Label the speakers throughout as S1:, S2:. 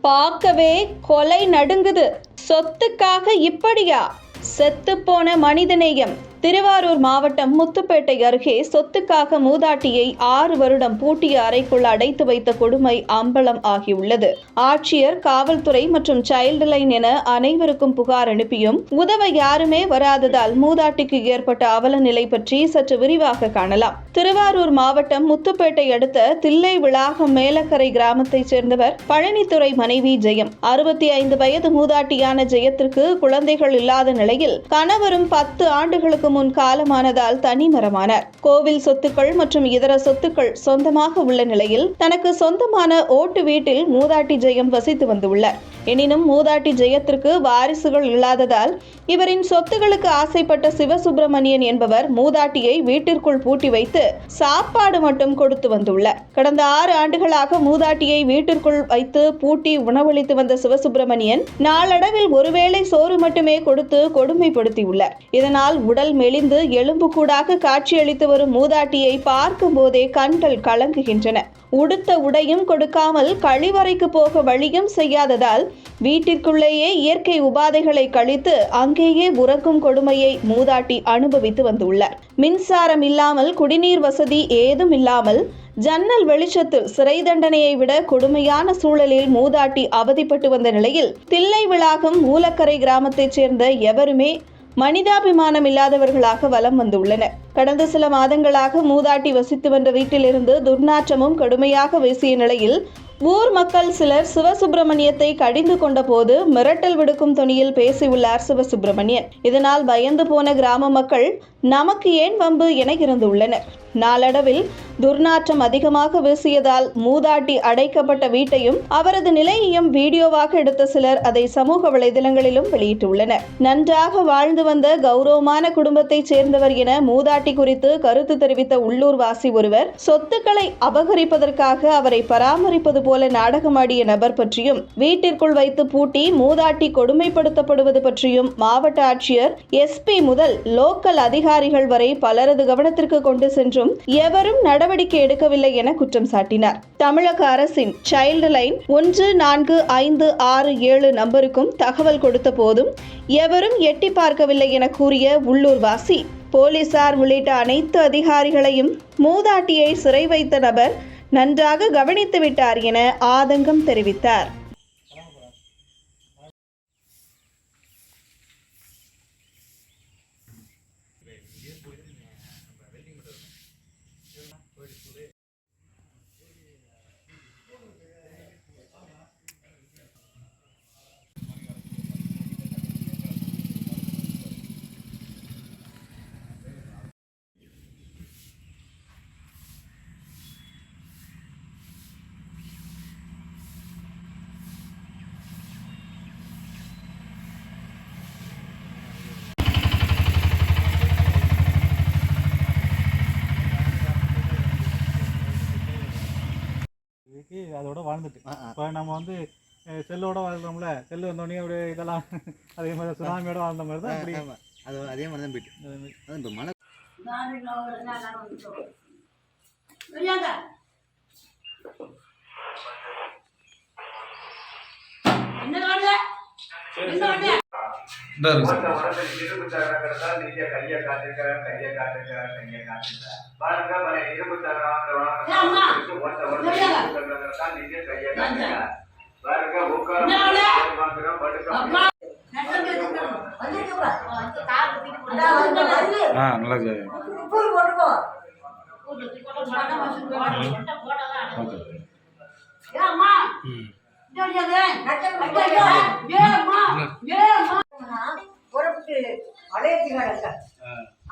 S1: பார்க்கவே கொலை நடுங்குது. சொத்துக்காக இப்படியா? செத்துப்போன மனிதநேயம். திருவாரூர் மாவட்டம் முத்துப்பேட்டை அருகே சொத்துக்காக மூதாட்டியை 6 வருடம் பூட்டிய அறைக்குள் அடைத்து வைத்த கொடுமை அம்பலம் ஆகியுள்ளது. ஆட்சியர், காவல்துறை மற்றும் சைல்டு லைன் என அனைவருக்கும் புகார் அனுப்பியும் உதவ யாருமே வராததால் மூதாட்டிக்கு ஏற்பட்ட அவல நிலை பற்றி சற்று விரிவாக காணலாம். திருவாரூர் மாவட்டம் முத்துப்பேட்டை அடுத்த தில்லை விளாகம் மேலக்கரை கிராமத்தைச் சேர்ந்தவர் பழனித்துறை மனைவி ஜெயம். 65 வயது மூதாட்டியான ஜெயத்திற்கு குழந்தைகள் இல்லாத நிலையில் கணவரும் 10 ஆண்டுகளுக்கு முன் காலமானதால் தனிமரமானார். கோவில் சொத்துக்கள் மற்றும் இதர சொத்துக்கள் சொந்தமாக உள்ள நிலையில் தனக்கு சொந்தமான ஓட்டு வீட்டில் மூதாட்டி ஜெயம் வசித்து வந்துள்ளார். எனினும் மூதாட்டி ஜெயத்திற்கு வாரிசுகள் இல்லாததால் இவரின் சொத்துகளுக்கு ஆசைப்பட்ட சிவசுப்பிரமணியன் என்பவர் மூதாட்டியை வீட்டிற்குள் பூட்டி வைத்து சாப்பாடு மட்டும் கொடுத்து வந்துள்ளார். கடந்த 6 ஆண்டுகளாக மூதாட்டியை வீட்டிற்குள் வைத்து பூட்டி உணவளித்து வந்த சிவசுப்பிரமணியன் நாளடைவில் ஒருவேளை சோறு மட்டுமே கொடுத்து கொடுமைப்படுத்தியுள்ளார். இதனால் உடல் மெலிந்து எலும்புக்கூடாக காட்சியளித்து வரும் மூதாட்டியை பார்க்கும் போதே கண்கள் கலங்குகின்றன. உடுத்த உடையும் கொடுக்காமல் கழிவறைக்கு போக வழியும் செய்யாததால் வீட்டிற்குள்ளேயே இயற்கை உபாதைகளை கழித்து அங்கேயே உறக்கும் கொடுமையை மூதாட்டி அனுபவித்து வந்துள்ளார். மின்சாரம் இல்லாமல், குடிநீர் வசதி ஏதும் இல்லாமல், ஜன்னல் வெளிச்சத்தில் சிறை தண்டனையை விட கொடுமையான சூழலில் மூதாட்டி அவதிப்பட்டு வந்த நிலையில் தில்லை விளாகம் மூலக்கரை கிராமத்தைச் சேர்ந்த எவருமே மனிதாபிமானம் இல்லாதவர்களாக வலம் வந்துள்ளனர். கடந்த சில மாதங்களாக மூதாட்டி வசித்து வந்த வீட்டிலிருந்து துர்நாற்றமும் கடுமையாக வீசிய நிலையில் ஊர் மக்கள் சிலர் சிவசுப்பிரமணியத்தை கடிந்து கொண்ட போது மிரட்டல் விடுக்கும் துணியில் பேசியுள்ளார் சிவசுப்பிரமணியன். இதனால் பயந்து போன கிராம மக்கள் நமக்கு ஏன் வம்பு என இருந்துள்ளனர். நாளடைவில் துர்நாற்றம் அதிகமாக வீசியதால் மூதாட்டி அடைக்கப்பட்ட வீட்டையும் அவரது நிலையையும் வீடியோவாக எடுத்த சிலர் அதை சமூக வலைதளங்களிலும் வெளியிட்டுள்ளனர். நன்றாக வாழ்ந்து வந்த கௌரவமான குடும்பத்தைச் சேர்ந்தவர் என மூதாட்டி குறித்து கருத்து தெரிவித்த உள்ளூர் வாசி ஒருவர் சொத்துக்களை அபகரிப்பதற்காக அவரை பராமரிப்பது போல நாடகமாடிய நபர் பற்றியும் வீட்டிற்குள் வைத்து பூட்டி மூதாட்டி கொடுமைப்படுத்தப்படுவது பற்றியும் மாவட்ட ஆட்சியர், SP முதல் லோக்கல் அதிகாரிகள் வரை பலரது கவனத்திற்கு கொண்டு சென்றும் எவரும் நடவடிக்கை எடுக்கவில்லை என குற்றம் சாட்டினார். தமிழக அரசின் சைல்டு லைன் 14567 நம்பருக்கும் தகவல் கொடுத்த போதும் எவரும் எட்டி பார்க்கவில்லை என கூறிய உள்ளூர்வாசி, போலீசார் உள்ளிட்ட அனைத்து அதிகாரிகளையும் மூதாட்டியை சிறை வைத்த நபர் நன்றாக கவனித்து விட்டார் என ஆதங்கம் தெரிவித்தார்.
S2: அதோட வாழ்ந்துட்டு இப்போ நம்ம வந்து செல்லோட வாழ்றோம்ல, செல்லு வந்தோடனே அப்படியே இதெல்லாம் அதே மாதிரி சுனாமியோட வாழ்ந்த மாதிரி தான்
S3: அதே மாதிரி தான் போயிட்டு இப்போ மழை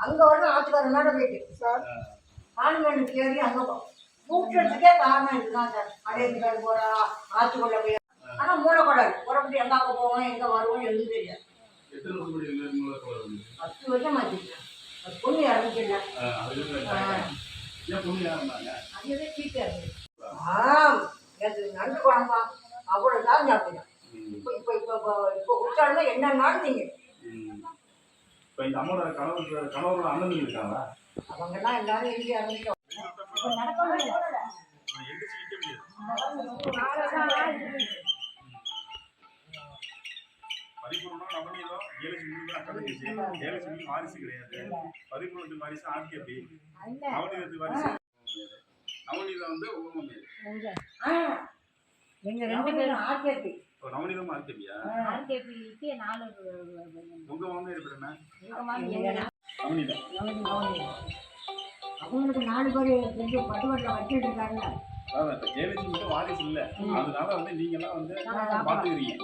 S4: அங்க வந்து ஆத்துக்காரனோட போயிட்டு ஆண்மணி தேடி அங்க கூப்பிட்டுக்கே காரணம் இதுதான் சார். அடையத்துக்காடு போறா, ஆத்துக்குள்ள போய், ஆனா மூடக்கூடாது. புறப்பட்டு எங்க அங்க போவோம், எங்க வருவோம் எதுவும் தெரியாது. 10 வருஷம் ஆச்சு. பொண்ணு இறந்துச்சுங்க. அதுவே சீட்டா இருக்கு. நண்டு குழம்பா அவ்வளவு தான் சாப்பிடுங்க. இப்போ இப்போ இப்போ இப்போ குடிச்சாலும் என்ன நாள் நீங்க
S2: கணவரோட அண்ணன் இருக்காங்க,
S4: அவங்கெல்லாம் எல்லாரும் எழுதி இறந்துட்டோம். நடக்க
S5: ஜெயலட்சுமி அக்கா தங்கச்சி. ஜெயலட்சுமி வாரிசு கிடையாது. பரிபூரணத்து வாரிசு ஆர்கேபி. நவநீதத்து வாரிசு நவநீதம் வந்து உங்க மாமியார்.
S4: எங்க 2 பேரும் ஆர்கேபி.
S5: நவநீதம் ஆர்கேபியா?
S4: ஆர்கேபிக்கு 4
S5: உங்க மாமியார் பேர் என்ன?
S4: நவநீதம்.
S5: நவநீதம்.
S4: அவங்களுக்கு 4 பேர் செஞ்சு பட்டுவட்டில் வச்சுட்டு இருக்காங்க.
S5: அதாவது ஜெயலட்சுமி வாரிசு இல்லை, அதனால வந்து நீங்க எல்லாம் வந்து பாத்துக்கிறீங்க.